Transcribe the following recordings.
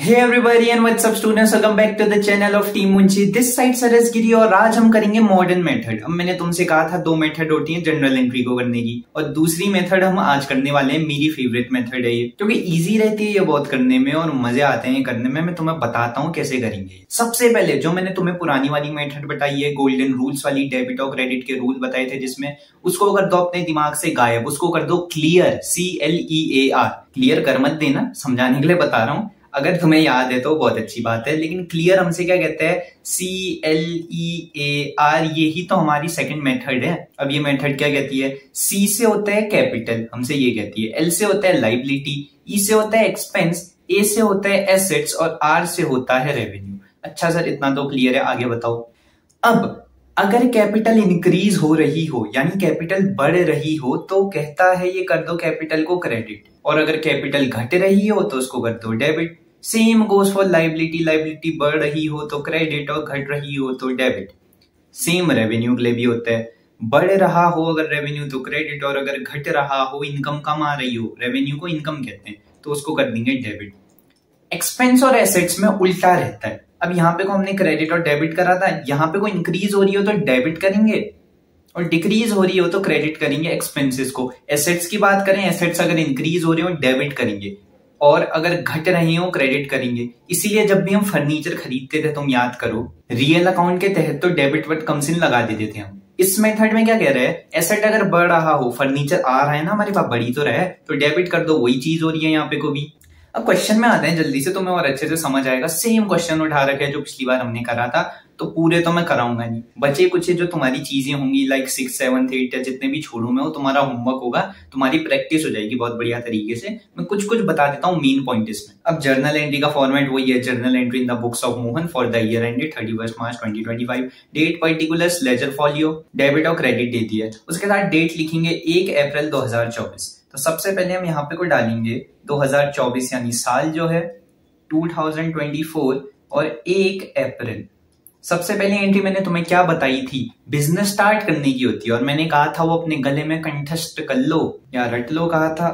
Hey everybody and what's up students, welcome back to the channel of Team Munshi. This side सरस गिरी और आज हम करेंगे modern method. अब मैंने तुमसे कहा था दो मेथड होती हैं जनरल एंट्री को करने की, और दूसरी मेथड हम आज करने वाले हैं। मेरी फेवरेट मेथड है ये, क्योंकि इजी रहती है ये बहुत करने में और मजे आते हैं करने में। मैं तुम्हें बताता हूँ कैसे करेंगे। सबसे पहले जो मैंने तुम्हें पुरानी वाली मेथड बताई है, गोल्डन रूल्स वाली, डेबिट और क्रेडिट के रूल बताए थे, जिसमें उसको कर दो अपने दिमाग से गायब, उसको कर दो क्लियर, CLEAR। क्लियर कर मत देना, समझाने के लिए बता रहा हूँ। अगर तुम्हें याद है तो बहुत अच्छी बात है, लेकिन क्लियर हमसे क्या कहते हैं? CLEAR। यही तो हमारी सेकंड मेथड है। अब ये मेथड क्या कहती है? C से होता है कैपिटल, हमसे ये कहती है। L से होता है लाइबिलिटी, E से होता है एक्सपेंस, A से होता है एसेट्स और R से होता है रेवेन्यू। अच्छा सर, इतना तो क्लियर है, आगे बताओ। अब अगर कैपिटल इंक्रीज हो रही हो, यानी कैपिटल बढ़ रही हो, तो कहता है ये कर दो कैपिटल को क्रेडिट, और अगर कैपिटल घट रही हो तो उसको कर दो debit. Same goes for liability, liability बढ़ रही हो तो क्रेडिट और घट रही हो तो डेबिट। सेम रेवेन्यू के लिए भी होता है, बढ़ रहा हो अगर रेवेन्यू तो क्रेडिट, और अगर घट रहा हो, इनकम कम आ रही हो, रेवेन्यू को इनकम कहते हैं, तो उसको कर देंगे डेबिट। एक्सपेंस और एसेट्स में उल्टा रहता है। अब यहाँ पे को हमने क्रेडिट और डेबिट करा था, यहाँ पे को इंक्रीज हो रही हो तो डेबिट करेंगे और डिक्रीज हो रही हो तो क्रेडिट करेंगे एक्सपेंसेस को। एसेट्स की बात करें, एसेट्स अगर इंक्रीज हो रही हो डेबिट करेंगे, और अगर घट रही हो क्रेडिट करेंगे। इसीलिए जब भी हम फर्नीचर खरीदते थे, तुम याद करो, रियल अकाउंट के तहत तो डेबिट बट कम सिन लगा देते थे हम। इस मेथड में क्या कह रहे हैं? एसेट अगर बढ़ रहा हो, फर्नीचर आ रहा है ना हमारे पास, बढ़ी तो रहा है, तो डेबिट कर दो, वही चीज हो रही है यहाँ पे को भी। अब क्वेश्चन में आते हैं जल्दी से, तुम्हें और अच्छे से समझ आएगा। सेम क्वेश्चन उठा रखे जो पिछली बार हमने करा था, तो पूरे तो मैं कराऊंगा नहीं, बचे कुछ जो तुम्हारी चीजें होंगी लाइक 6, 7, 8 या जितने भी छोड़ू मैं, वो तुम्हारा होमवर्क होगा, तुम्हारी प्रैक्टिस हो जाएगी बहुत बढ़िया तरीके से। मैं कुछ कुछ बता देता हूँ मेन पॉइंट इसमें। अब जर्नल एंट्री का फॉर्मेट वही है, journal entry in the books of Mohan for the year ended 31 March 2025। Date particulars ledger folio, debit और क्रेडिट दे दिया है। उसके साथ डेट लिखेंगे 1 अप्रैल 2024। तो सबसे पहले हम यहाँ पे को डालेंगे 2024, यानी साल जो है 2024 और 1 अप्रैल। सबसे पहले एंट्री मैंने तुम्हें क्या बताई थी? बिजनेस स्टार्ट करने की होती है, और मैंने कहा था वो अपने गले में कंठस्थ कर लो या रट लो कहा था।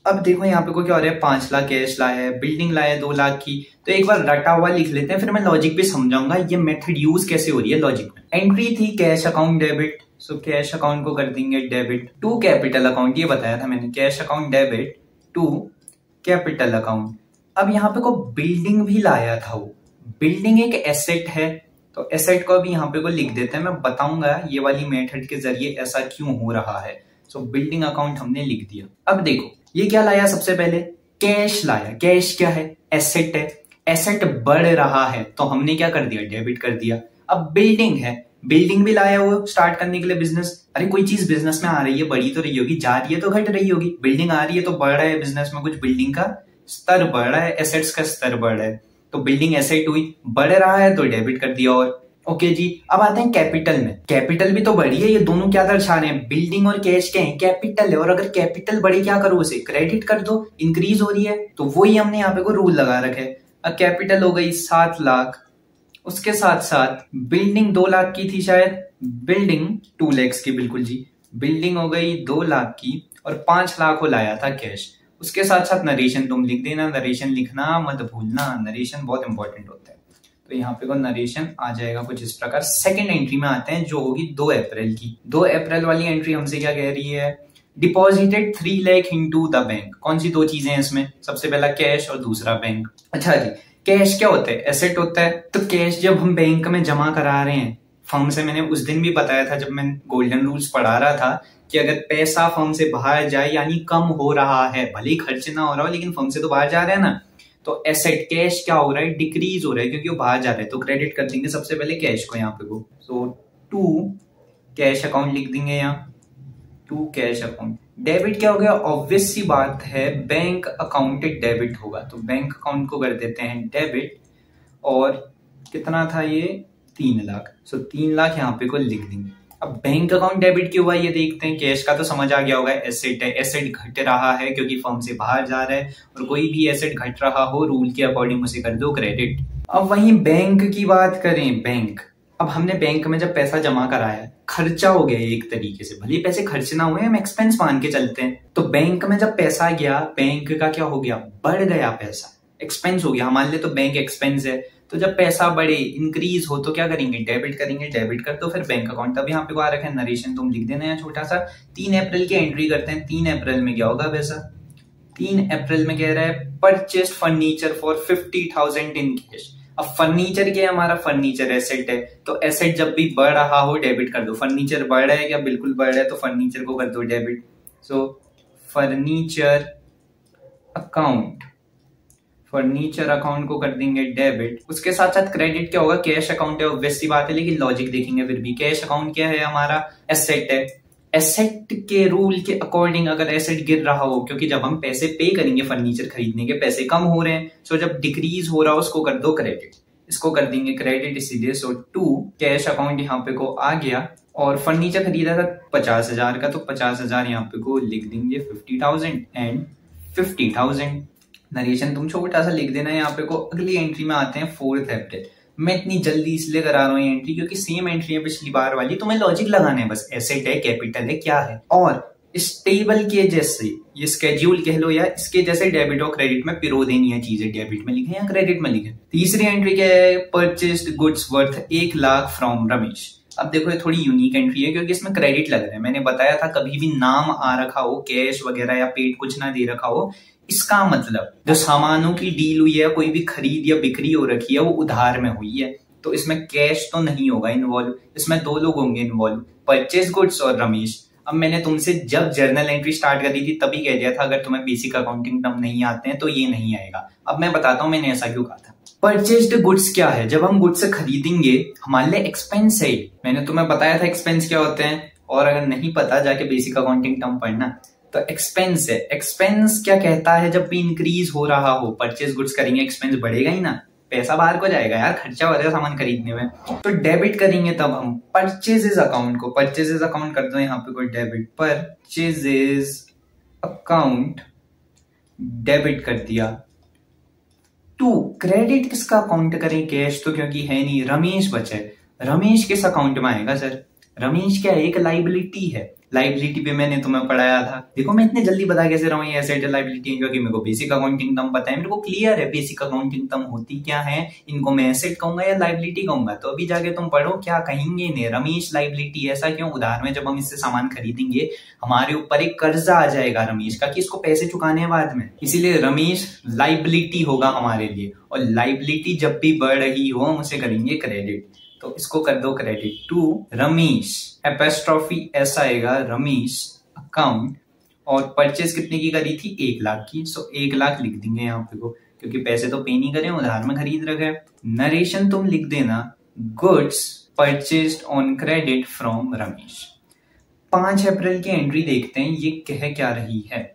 अब देखो यहाँ पे को क्या हो रहा है, 5 लाख कैश लाया है, बिल्डिंग लाया है 2 लाख की। तो एक बार रटा हुआ लिख लेते हैं, फिर मैं लॉजिक भी समझाऊंगा ये मेथड यूज कैसे हो रही है लॉजिक में। एंट्री थी cash account debit, so cash account को कर देंगे डेबिट टू कैपिटल अकाउंट, ये बताया था मैंने, cash account debit to capital account. अब यहाँ पे को बिल्डिंग भी लाया था, वो बिल्डिंग एक एसेट है, तो एसेट को भी यहाँ पे को लिख देते हैं। मैं बताऊंगा ये वाली मेथड के जरिए ऐसा क्यों हो रहा है। सो बिल्डिंग अकाउंट हमने लिख दिया। अब देखो ये क्या लाया, सबसे पहले कैश लाया। कैश क्या है? एसेट है। एसेट बढ़ रहा है तो हमने क्या कर दिया? डेबिट कर दिया। अब बिल्डिंग है, बिल्डिंग भी लाया हुआ स्टार्ट करने के लिए बिजनेस। अरे कोई चीज बिजनेस में आ रही है, बढ़ी तो रही होगी, जा रही है तो घट रही होगी। बिल्डिंग आ रही है तो बढ़ रहा है बिजनेस में कुछ, बिल्डिंग का स्तर बढ़ रहा है, एसेट्स का स्तर बढ़ रहा है, तो बिल्डिंग एसेट हुई, बढ़ रहा है तो डेबिट कर दिया। और ओके जी, अब आते हैं कैपिटल में। कैपिटल भी तो बढ़ी है, ये दोनों क्या दर्शा रहे हैं? बिल्डिंग और कैश क्या है? कैपिटल है, और अगर कैपिटल बढ़े क्या करो? उसे क्रेडिट कर दो, इंक्रीज हो रही है, तो वही हमने यहाँ पे को रूल लगा रखे। अब कैपिटल हो गई 7 लाख, उसके साथ साथ बिल्डिंग 2 लाख की थी शायद, बिल्डिंग 2 लाख की, बिल्कुल जी, बिल्डिंग हो गई 2 लाख की, और 5 लाख को लाया था कैश। उसके साथ साथ नरेशन तुम लिख देना, नरेशन लिखना मत भूलना, नरेशन बहुत इंपॉर्टेंट होता है। तो यहाँ पे को नरेशन आ जाएगा कुछ इस प्रकार। सेकंड एंट्री में आते हैं जो होगी 2 अप्रैल की। 2 अप्रैल वाली एंट्री हमसे क्या कह रही है? Deposited 3 lakh into the bank. कौन सी दो चीजें हैं इसमें? सबसे पहला कैश और दूसरा बैंक। अच्छा जी, कैश क्या होता है? एसेट होता है। तो कैश जब हम बैंक में जमा करा रहे हैं फर्म से, मैंने उस दिन भी बताया था जब मैं गोल्डन रूल्स पढ़ा रहा था, कि अगर पैसा फर्म से बाहर जाए यानी कम हो रहा है, भले ही खर्च ना हो रहा हो लेकिन फर्म से तो बाहर जा रहा है ना, तो एसेट कैश क्या हो रहा है? डिक्रीज हो रहा है, क्योंकि वो बाहर जा रहा है, तो क्रेडिट कर देंगे सबसे पहले कैश को यहाँ पे को। सो टू कैश अकाउंट लिख देंगे यहाँ, टू कैश अकाउंट। डेबिट क्या हो गया? ऑब्वियस सी बात है, बैंक अकाउंट डेबिट होगा, तो बैंक अकाउंट को कर देते हैं डेबिट। और कितना था ये? 3 लाख। सो 3 लाख यहाँ पे को लिख देंगे। अब बैंक अकाउंट डेबिट क्यों हुआ ये देखते हैं। कैश का तो समझ आ गया होगा, एसेट है, एसेट घट रहा है क्योंकि फर्म से बाहर जा रहा है, और कोई भी एसेट घट रहा हो रूल के अकॉर्डिंग उसे कर दो क्रेडिट। अब वहीं बैंक की बात करें, बैंक, अब हमने बैंक में जब पैसा जमा कराया, खर्चा हो गया एक तरीके से, भले पैसे खर्च ना हुए, हम एक्सपेंस मान के चलते हैं। तो बैंक में जब पैसा गया, बैंक का क्या हो गया? बढ़ गया पैसा। एक्सपेंस हो गया हमारे लिए, तो बैंक एक्सपेंस है। तो जब पैसा बढ़े, इंक्रीज हो, तो क्या करेंगे, डेबिट करेंगे। डेबिट कर दो फिर बैंक अकाउंट। अब यहाँ पे को आ रखा है नरेशन, तुम लिख देना है छोटा सा। 3 अप्रैल की एंट्री करते हैं। 3 अप्रैल में क्या होगा पैसा, 3 अप्रैल में कह रहा है purchased furniture for 50,000 in cash. अब फर्नीचर क्या है, हमारा फर्नीचर एसेट है, तो एसेट जब भी बढ़ रहा हो डेबिट कर दो। फर्नीचर बढ़ रहा है क्या, बिल्कुल बढ़ रहा है, तो फर्नीचर को कर दो डेबिट। सो फर्नीचर अकाउंट, फर्नीचर अकाउंट को कर देंगे डेबिट। उसके साथ साथ क्रेडिट क्या होगा, कैश अकाउंट है, ऑब्वियस सी बात है, लेकिन लॉजिक देखेंगे फिर भी। कैश अकाउंट क्या है, हमारा एसेट है। एसेट के रूल के अकॉर्डिंग अगर एसेट गिर रहा हो, क्योंकि जब हम पैसे पे करेंगे फर्नीचर खरीदने के, पैसे कम हो रहे हैं, सो जब डिक्रीज हो रहा हो उसको कर दो क्रेडिट। इसको कर देंगे क्रेडिट इसीलिए। सो 2 कैश अकाउंट यहाँ पे को आ गया। और फर्नीचर खरीदा था 50,000 का, तो 50,000 यहाँ पे को लिख देंगे 50,000 एंड 50,000। नरेशन तुम छोटा सा लिख देना यहाँ पे को। अगली एंट्री में आते हैं 4 अप्रैल। मैं इतनी जल्दी इसलिए करा रहा हूँ ये एंट्री क्योंकि सेम एंट्री है पिछली बार वाली, तुम्हें लॉजिक लगाना है बस। एसेट है, कैपिटल है, क्या है, और इस टेबल के जैसे ये स्केड्यूल कह लो या इसके जैसे डेबिट और क्रेडिट में पिरो देनी है चीजें। डेबिट में लिखे या क्रेडिट में लिखे। तीसरी एंट्री क्या है, purchased goods worth 1 lakh from Ramesh. अब देखो ये थोड़ी यूनिक एंट्री है क्योंकि इसमें क्रेडिट लग रहा है। मैंने बताया था कभी भी नाम आ रखा हो, कैश वगैरह या पेड कुछ ना दे रखा हो, इसका मतलब जो सामानों की डील हुई है, कोई भी खरीद या बिक्री हो रखी है, वो उधार में हुई है, तो इसमें कैश तो नहीं होगा इन्वॉल्व। इसमें 2 लोग होंगे इन्वॉल्व, परचेज गुड्स और रमेश। अब मैंने तुमसे जब जर्नल एंट्री स्टार्ट करी थी तभी कह दिया था अगर तुम्हें बेसिक अकाउंटिंग टर्म नहीं आते हैं तो ये नहीं आएगा। अब मैं बताता हूं मैंने ऐसा क्यों कहा था। परचेज्ड गुड्स क्या है, जब हम गुड्स खरीदेंगे हमारे लिए एक्सपेंस है। मैंने तुम्हें बताया था एक्सपेंस क्या होते हैं, और अगर नहीं पता जाके बेसिक अकाउंटिंग टर्म पढ़ना। तो एक्सपेंस है, एक्सपेंस क्या कहता है, जब भी इंक्रीज हो रहा हो, परचेज गुड्स करेंगे एक्सपेंस बढ़ेगा ही ना, पैसा बाहर को जाएगा यार, खर्चा हो जाएगा सामान खरीदने में। तो डेबिट करेंगे तब हम परचेजेस अकाउंट को, परचेजेस अकाउंट कर दो यहाँ पे कोई डेबिट, परचेजेस अकाउंट डेबिट कर दिया। 2 क्रेडिट किसका अकाउंट करें, कैश तो क्योंकि है नहीं, रमेश बचा है, रमेश किस अकाउंट में आएगा सर, रमेश क्या है, एक लाइबिलिटी है। लाइबिलिटी पे मैंने तुम्हें पढ़ाया था। देखो मैं इतने जल्दी बता कैसे रहा हूँ ये एसेट लाइबिलिटी है, क्योंकि मेरे को बेसिक अकाउंटिंग टर्म पता है, मेरे को क्लियर है बेसिक अकाउंटिंग टर्म होती क्या है, इनको मैं एसेट कहूंगा या लाइबिलिटी कहूंगा। तो अभी जाके तुम पढ़ो क्या कहेंगे इन्हें, रमेश लाइबिलिटी। ऐसा क्यों, उधार में जब हम इससे सामान खरीदेंगे हमारे ऊपर एक कर्जा आ जाएगा रमेश का कि इसको पैसे चुकाने हैं बाद में, इसीलिए रमेश लाइबिलिटी होगा हमारे लिए। और लाइबिलिटी जब भी बढ़ रही हो हम उसे करेंगे क्रेडिट, तो इसको कर दो क्रेडिट। 2 रमेश एपोस्ट्रोफी एस आएगा, रमेश अकाउंट। और परचेज कितने की करी थी, 1 लाख की, सो 1 लाख लिख देंगे यहाँ पे को, क्योंकि पैसे तो पे नहीं करे, उधार में खरीद रखे। नरेशन तुम लिख देना goods purchased on credit from Ramesh. 5 अप्रैल की एंट्री देखते हैं ये कह क्या रही है।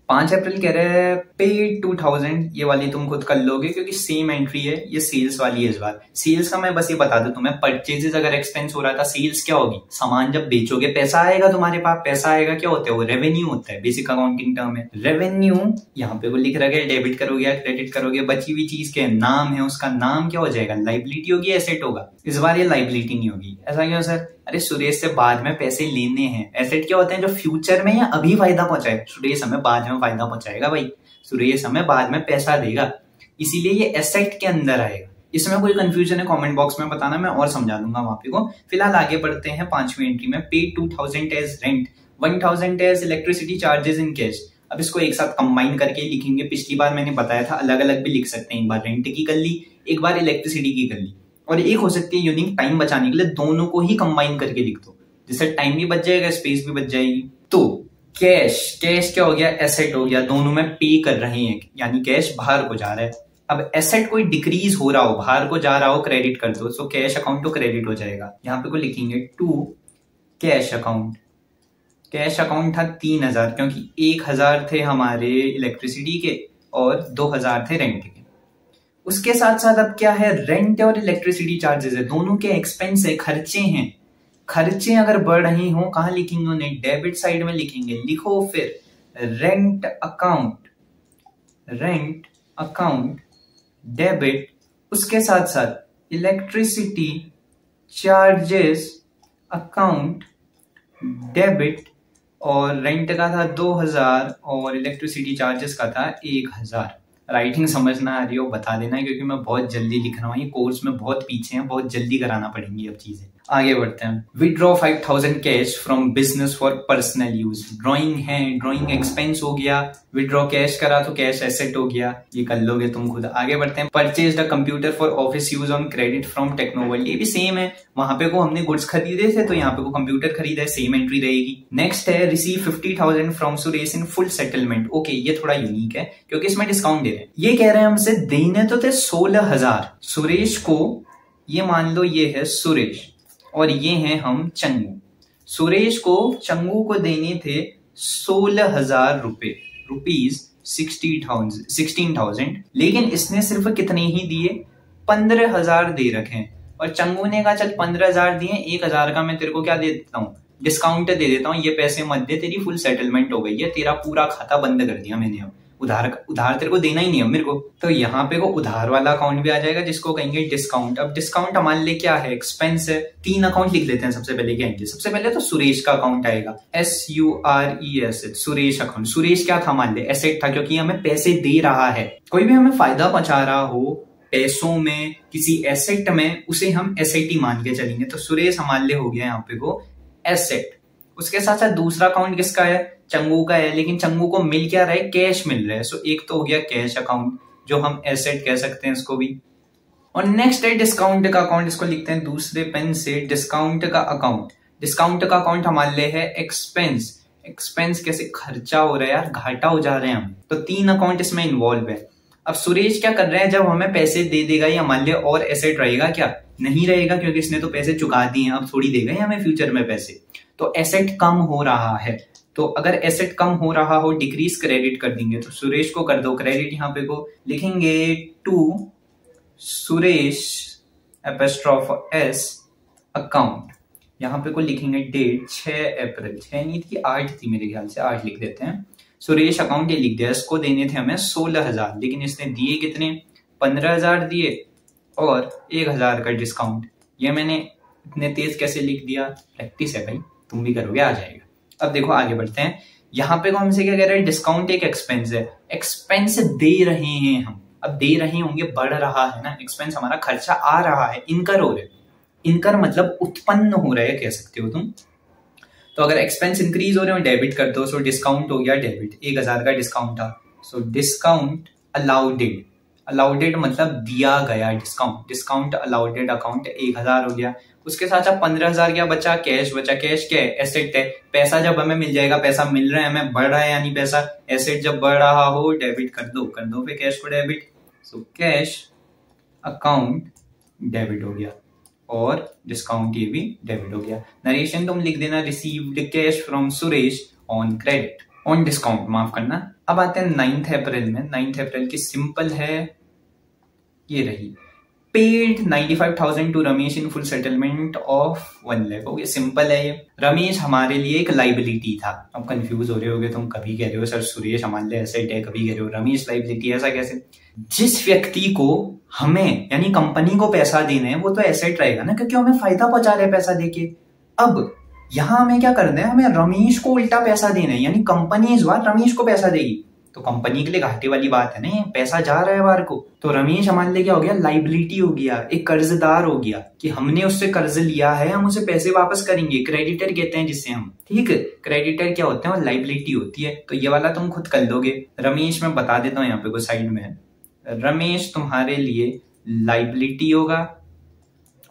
5 अप्रैल कह रहे हैं पे 2000, ये वाली तुम खुद कर लोगे क्योंकि सेम एंट्री है, ये सेल्स वाली है इस बार। सेल्स का मैं बस ये बता दूं तुम्हें, परचेजेस अगर एक्सपेंस हो रहा था, सेल्स क्या होगी, सामान जब बेचोगे पैसा आएगा तुम्हारे पास। पैसा आएगा क्या होता है, वो रेवेन्यू होता है, बेसिक अकाउंटिंग टर्म है रेवेन्यू। यहाँ पे वो लिख रहा है डेबिट करोगे या क्रेडिट करोगे, बची हुई चीज के नाम है, उसका नाम क्या हो जाएगा, लाइबिलिटी होगी, एसेट होगा। इस बार ये लाइबिलिटी नहीं होगी। ऐसा क्यों सर, अरे सुरेश से बाद में पैसे लेने हैं। एसेट क्या होते हैं, जो फ्यूचर में या अभी फायदा पहुंचाए, सुरेश हमें बाद में फायदा पहुंचाएगा भाई, सुरेश हमें बाद में पैसा देगा, इसीलिए ये एसेट के अंदर आएगा। इसमें कोई कंफ्यूजन है कमेंट बॉक्स में बताना, मैं और समझा दूंगा वहां पे को। फिलहाल आगे बढ़ते हैं 5वीं एंट्री में। Pay 2000 as rent, 1000 as electricity charges in cash. अब इसको एक साथ कंबाइन करके लिखेंगे। पिछली बार मैंने बताया था अलग अलग भी लिख सकते हैं, एक बार रेंट की कर ली, एक बार इलेक्ट्रिसिटी की कर ली, और एक हो सकती है यूनिक टाइम बचाने के लिए दोनों को ही कंबाइन करके लिख दो, जिससे टाइम भी बच जाएगा, स्पेस भी बच जाएगी। तो कैश, कैश क्या हो गया, एसेट हो गया, दोनों में पे कर रहे हैं, यानी कैश बाहर को जा रहा है। अब एसेट कोई डिक्रीज हो रहा हो, बाहर को जा रहा हो, क्रेडिट कर दो, सो कैश अकाउंट तो क्रेडिट हो जाएगा। यहाँ पे को लिखेंगे 2 कैश अकाउंट। कैश अकाउंट था 3000, क्योंकि 1000 थे हमारे इलेक्ट्रिसिटी के और 2000 थे रेंट के। उसके साथ साथ अब क्या है, रेंट और इलेक्ट्रिसिटी चार्जेस है, दोनों के एक्सपेंस है, खर्चे हैं। खर्चे अगर बढ़ रहे हो कहां लिखेंगे उन्हें, डेबिट साइड में लिखेंगे। लिखो फिर rent account, rent account debit, उसके साथ साथ इलेक्ट्रिसिटी चार्जेस अकाउंट डेबिट। और रेंट का था 2000 और इलेक्ट्रिसिटी चार्जेस का था 1000। राइटिंग समझ ना आ रही हो बता देना, क्योंकि मैं बहुत जल्दी लिख रहा हूँ, ये कोर्स में बहुत पीछे हैं, बहुत जल्दी कराना पड़ेंगी अब चीजें। आगे बढ़ते हैं। Withdraw 5000 cash from business for personal use. Drawing है, ड्राइंग एक्सपेंस हो गया, विड्रॉ कैश करा तो कैश एसेट हो गया, ये कर लोगे तुम खुद। आगे बढ़ते हैं। Purchase the computer for office use on credit from Technoworld, ये भी सेम है, वहां पे को हमने गुड्स खरीदे थे तो यहाँ पे को कंप्यूटर खरीदा है, सेम एंट्री रहेगी। नेक्स्ट है receive 50,000 from Suresh in full settlement. Okay, ये थोड़ा यूनिक है क्योंकि इसमें डिस्काउंट दे रहे हैं। ये कह रहे हैं हमसे देने तो थे 16,000 सुरेश को, ये मान लो ये है सुरेश और ये हैं हम चंगू। सुरेश को चंगू को देने थे 16,000 रुपए, रुपीज 16,000, लेकिन इसने सिर्फ कितने ही दिए, 15,000 दे रखे हैं। और चंगू ने कहा चल 15,000 दिए, 1,000 का मैं तेरे को क्या दे देता हूँ, डिस्काउंट दे देता हूँ, ये पैसे मत दे, तेरी फुल सेटलमेंट हो गई है, तेरा पूरा खाता बंद कर दिया मैंने, अब उधार तेरे को देना ही नहीं है मेरे को। तो यहाँ पे को उधार वाला अकाउंट भी आ जाएगा जिसको कहेंगे डिस्काउंट। अब डिस्काउंट हमारे लिए क्या है, एक्सपेंस है। 3 अकाउंट लिख लेते हैं। सबसे पहले क्या आएंगे, सबसे पहले तो सुरेश का अकाउंट आएगा, SURES, सुरेश अकाउंट। सुरेश क्या था हमारे लिए, एसेट था, क्योंकि हमें पैसे दे रहा है। कोई भी हमें फायदा पहुंचा रहा हो पैसों में, किसी एसेट में, उसे हम एसेट ही मान के चलेंगे। तो सुरेश हमारे लिए हो गया यहाँ पे को एसेट। उसके साथ साथ दूसरा अकाउंट किसका है, चंगू का है, लेकिन चंगू को मिल क्या रहा है, कैश मिल रहा है। सो एक तो हो गया कैश अकाउंट, जो हम एसेट कह सकते हैं इसको भी। और नेक्स्ट है डिस्काउंट का अकाउंट, इसको लिखते हैं दूसरे पेन से, डिस्काउंट का अकाउंट। डिस्काउंट का अकाउंट हमारे लिए है एक्सपेंस। एक्सपेंस कैसे, खर्चा हो रहा है यार, घाटा हो जा रहे हैं हम, तो 3 अकाउंट इसमें इन्वॉल्व है। अब सुरेश क्या कर रहा है, जब हमें पैसे दे देगा ये हमारे लिए और एसेट रहेगा क्या, नहीं रहेगा, क्योंकि इसने तो पैसे चुका दिए हैं, अब थोड़ी देगा हमें फ्यूचर में पैसे। तो एसेट कम हो रहा है। तो अगर एसेट कम हो रहा हो, डिक्रीज क्रेडिट कर देंगे। तो सुरेश को कर दो क्रेडिट, यहाँ पे को लिखेंगे टू सुरेश '(S) अकाउंट। यहाँ पे को लिखेंगे डेट 6 अप्रैल, 6 नहीं थी 8 थी मेरे ख्याल से, 8 लिख देते हैं। सुरेश अकाउंट ये लिख दिया। इसको देने थे हमें 16,000, लेकिन इसने दिए कितने, 15,000 दिए और 1,000 का डिस्काउंट। ये मैंने इतने तेज कैसे लिख दिया, प्रैक्टिस है भाई, तुम भी करोगे आ जाएगा। अब देखो आगे बढ़ते हैं। यहाँ पे को हमसे क्या कह रहा है, डिस्काउंट एक एक्सपेंस है, एक्सपेंस दे रहे हैं हम। अब दे रहे होंगे, बढ़ रहा है ना एक्सपेंस, हमारा खर्चा आ रहा है, इनकर हो रहा है। इनकर मतलब उत्पन्न हो रहा है कह सकते हो तुम। तो अगर एक्सपेंस इंक्रीज हो रहे हो डेबिट कर दो, सो डिस्काउंट हो गया डेबिट। 1,000 का डिस्काउंट था, सो डिस्काउंट अलाउडेड। अलाउडेड मतलब दिया गया डिस्काउंट। डिस्काउंट अलाउडेड अकाउंट 1,000 हो गया। उसके साथ अब 15,000 क्या बचा, कैश बचा। कैश क्या है, एसेट है। पैसा जब हमें मिल जाएगा, पैसा मिल रहा है हमें, बढ़ रहा है यानी पैसा, एसेट जब बढ़ रहा हो डेबिट कर दो फिर कैश को debit. So cash account debit हो गया और डिस्काउंट ये भी डेबिट हो गया। नरेशन तुम लिख देना, received cash from Suresh on credit, on discount, माफ करना। अब आते हैं 9 अप्रैल में। 9 अप्रैल की सिंपल है, ये रही, paid 95,000 to Ramesh in full settlement of 1 lakh. Okay, simple है ये। रमेश हमारे लिए एक लाइबिलिटी था। अब कंफ्यूज हो रहे होगे तुम, कभी कह रहे हो सर सुरेश हमारे लिए एसेट है, कभी कह रहे हो रमेश लाइबिलिटी, ऐसा कैसे। जिस व्यक्ति को हमें यानी कंपनी को पैसा देना है वो तो एसेट रहेगा ना, क्योंकि हमें फायदा पहुंचा रहे पैसा देके। अब यहां हमें क्या करना है, हमें रमेश को उल्टा पैसा देना है, यानी कंपनी इस बार रमेश को पैसा देगी। तो कंपनी के लिए घाटे वाली बात है ना, पैसा जा रहा है बाहर को। तो रमेश हमारे लिए क्या हो गया, लाइबिलिटी हो गया, एक कर्जदार हो गया, कि हमने उससे कर्ज लिया है, हम उसे पैसे वापस करेंगे। क्रेडिटर कहते हैं जिससे हम, ठीक है। क्रेडिटर क्या होते हैं, और लाइबिलिटी होती है। तो ये वाला तुम खुद कर लोगे। रमेश मैं बता देता हूँ यहाँ पे को साइड में, रमेश तुम्हारे लिए लाइबिलिटी होगा।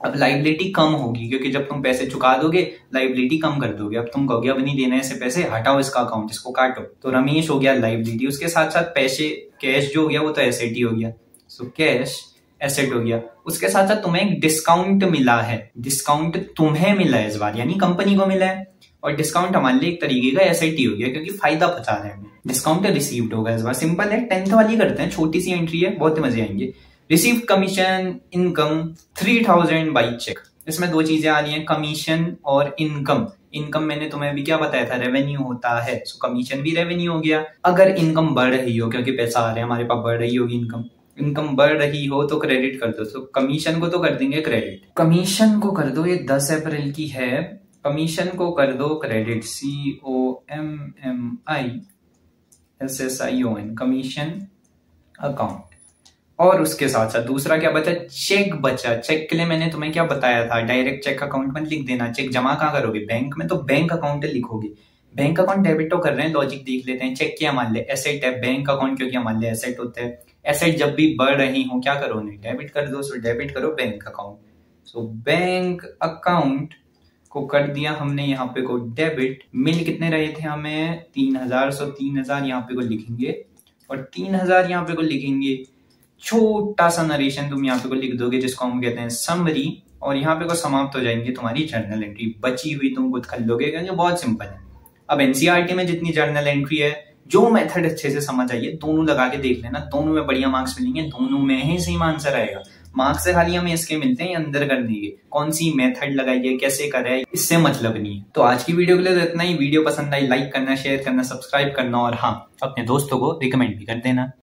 अब लाइबिलिटी कम होगी क्योंकि जब तुम पैसे चुका दोगे लाइबिलिटी कम कर दोगे। अब तुम कहोगे अब नहीं देना ऐसे पैसे, हटाओ इसका अकाउंट, इसको काटो। तो रमेश हो गया लाइबिलिटी। उसके साथ साथ पैसे, कैश जो हो गया वो तो एसेट ही हो गया। सो कैश एसेट हो गया। उसके साथ साथ तुम्हें एक डिस्काउंट मिला है। डिस्काउंट तुम्हें मिला है इस बार, यानी कंपनी को मिला है। और डिस्काउंट हमारे लिए एक तरीके का एसेट ही हो गया क्योंकि फायदा पहुंचा रहे हैं। डिस्काउंट रिसीव्ड होगा इस बार। सिंपल है, 10th वाली करते हैं, छोटी सी एंट्री है, बहुत मजे आएंगे। Receive commission income 3,000 by cheque. इसमें 2 चीजें आ रही हैं, कमीशन और इनकम। इनकम मैंने तुम्हें अभी क्या बताया था, रेवेन्यू होता है। सो कमीशन भी रेवेन्यू हो गया। अगर इनकम बढ़ रही हो, क्योंकि पैसा आ रहा है हमारे पास, बढ़ रही होगी इनकम, इनकम बढ़ रही हो तो क्रेडिट कर दो। तो कमीशन को तो कर देंगे क्रेडिट। कमीशन को कर दो, ये 10 अप्रैल की है, कमीशन को कर दो क्रेडिट, COMMISSION, कमीशन अकाउंट। और उसके साथ साथ दूसरा क्या बचा, चेक बचा। चेक के लिए मैंने तुम्हें क्या बताया था, डायरेक्ट चेक अकाउंट में लिख देना। चेक जमा कहाँ करोगे, बैंक में, तो बैंक अकाउंट लिखोगे। बैंक अकाउंट डेबिट तो कर रहे हैं, लॉजिक देख लेते हैं। चेक क्या मान ले एसेट है, बैंक अकाउंट क्यों क्या मान ले एसेट होता है। एसेट जब भी बढ़ रही हो क्या करो, नहीं डेबिट कर दो, सो डेबिट करो bank account. So bank account को कर दिया हमने यहाँ पे को डेबिट। मिल कितने रहे थे हमें, 3000, सो 3000 यहाँ पे को लिखेंगे और 3000 यहाँ पे को लिखेंगे। छोटा सा नरेशन तुम यहाँ पे को लिख दोगे जिसको हम कहते हैं समरी, और यहाँ पे को समाप्त हो जाएंगे तुम्हारी जर्नल एंट्री। बची हुई तुम खुद कर लोगे क्योंकि बहुत सिंपल है। अब एनसीईआरटी में जितनी जर्नल एंट्री है, जो मेथड अच्छे से समझ आइए, दोनों लगा के देख लेना, दोनों में बढ़िया मार्क्स मिलेंगे, दोनों में ही सेम आंसर आएगा। मार्क्स से खाली हमें इसके मिलते हैं अंदर करने के, कौन सी मेथड लगाई है, कैसे करे, इससे मतलब नहीं है। तो आज की वीडियो के लिए तो इतना ही। वीडियो पसंद आई लाइक करना, शेयर करना, सब्सक्राइब करना और हाँ, अपने दोस्तों को रिकमेंड भी कर देना।